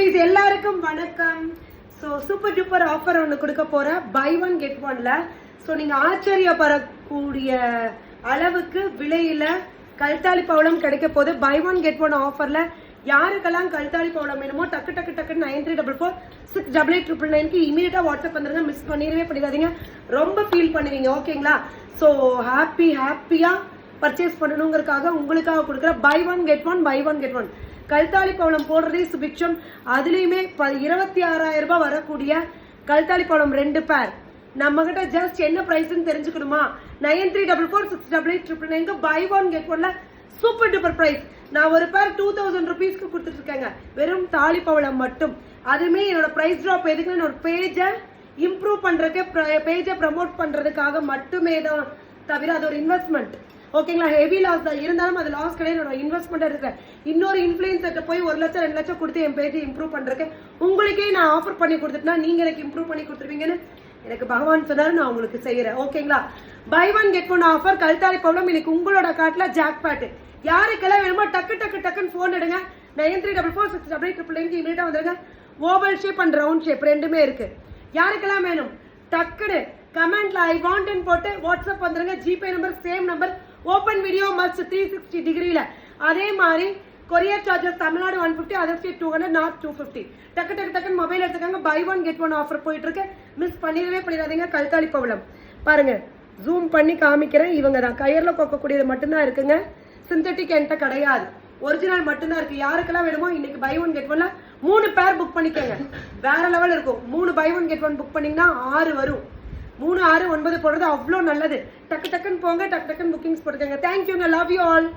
குட்டீஸ் எல்லாருக்கும் வணக்கம். ஸோ சூப்பர் டூப்பர் ஆஃபர் ஒன்று கொடுக்க போறேன், பை ஒன் கெட் ஒன்ல. ஸோ நீங்க ஆச்சரியப்படக்கூடிய அளவுக்கு விலையில கல்தாளி பவளம் கிடைக்க போது. பை ஒன் கெட் ஒன் ஆஃபர்ல யாருக்கெல்லாம் கல்தாளி பவளம் வேணுமோ டக்கு டக்கு டக்குன்னு 9344688999க்கு இமீடியட்டா வாட்ஸ்அப் வந்துருங்க. மிஸ் பண்ணிடவே பண்ணிடாதீங்க, ரொம்ப ஃபீல் பண்ணுவீங்க. ஓகேங்களா? ஸோ ஹாப்பியா பர்ச்சேஸ் பண்ணணுங்கிறதுக்காக உங்களுக்காக கொடுக்குற buy one get one. Buy one get one கல்தாளி பவளம் போடுறதே சுபிக்ஷம். அதுலயுமே 26,000 ரூபாய் வரக்கூடிய கல்தாளி பவளம் 2 பேர் நம்ம கிட்ட. ஜஸ்ட் என்ன பிரைஸ்ன்னு தெரிஞ்சுக்கணுமா? 9344688999க்கு பை ஒன் கெட் ஒன்ல சூப்பர் டூப்பர் பிரைஸ். நான் ஒரு பேர் 2000 ருபீஸ்க்கு கொடுத்துட்டு இருக்கேங்க, வெறும் தாலி பவளம் மட்டும். அதுமே என்னோட பிரைஸ் ட்ராப் எதுக்குன்னு என்னோட பேஜை இம்ப்ரூவ் பண்றதுக்கு, பேஜை ப்ரமோட் பண்றதுக்காக மட்டுமே தான், தவிர அது ஒரு இன்வெஸ்ட்மெண்ட். ஓகேங்களா? ஹெவி லாஸ் தான், இருந்தாலும் அது லாஸ் கிடையாது, என்னோட இன்வெஸ்ட்மெண்ட் இருக்கு. இன்னொரு இன்ஃபுளுசர்கிட்ட போய் 1 லட்சம் 2 லட்சம் கொடுத்து என் பேஜை இம்ப்ரூவ் பண்றதுக்கு உங்களுக்கே நான் ஆஃபர் பண்ணி கொடுத்துட்டா நீங்க எனக்கு இம்ப்ரூவ் பண்ணி கொடுத்துருவீங்கன்னு எனக்கு பகவான் சொன்னாரு, நான் உங்களுக்கு செய்யறேன். ஓகேங்களா? Buy one get one offer கல்தாளி பவளம் இன்னைக்கு உங்களோட காட்டுல ஜாக் பேட். யாருக்கெல்லாம் வேணுமோ டக்குன்னு போன் எடுங்க. 9344688999க்கு இமீடியட்டா வந்துருங்க. Oval shape and round shape ரெண்டுமே இருக்கு. யாருக்கெல்லாம் வேணும் டக்குன்னு கமெண்ட்ல ஐ வாண்ட் போட்டு வாட்ஸ்அப் வந்துருங்க. GPay number same number. Open video must 360 டிகிரில. அதே மாதிரி courier charges Tamil Nadu 150, other state 200, north 250. டக்குன்னு மொபைல் எடுத்துக்காங்க. Buy one get one offer போயிட்டு இருக்கு, மிஸ் பண்ணிடாதீங்க. கல்தாளி பவளம் பாருங்க, ஜூம் பண்ணி காமிக்கிறேன். இவங்க தான் கயர்ல கொக்கக்கூடியது மட்டும்தான் இருக்குங்க, சிந்தட்டிக் என்கிட்ட கிடையாது, ஒரிஜினல் மட்டும்தான் இருக்கு. யாருக்கெல்லாம் வேணுமோ இன்னைக்கு பை ஒன் கெட் ஒன்ல 3 பேர் புக் பண்ணிக்கோங்க. வேற லெவல் இருக்கும். 3 buy one get one book பண்ணீங்கன்னா 6 வரும். 3, 6, 9 போடுறது அவ்வளோ நல்லது. டக்குன்னு போங்க, டக்குன்னு புக்கிங்ஸ் போட்டுக்கோங்க. தேங்க்யூங்க, லவ் யூ ஆல்.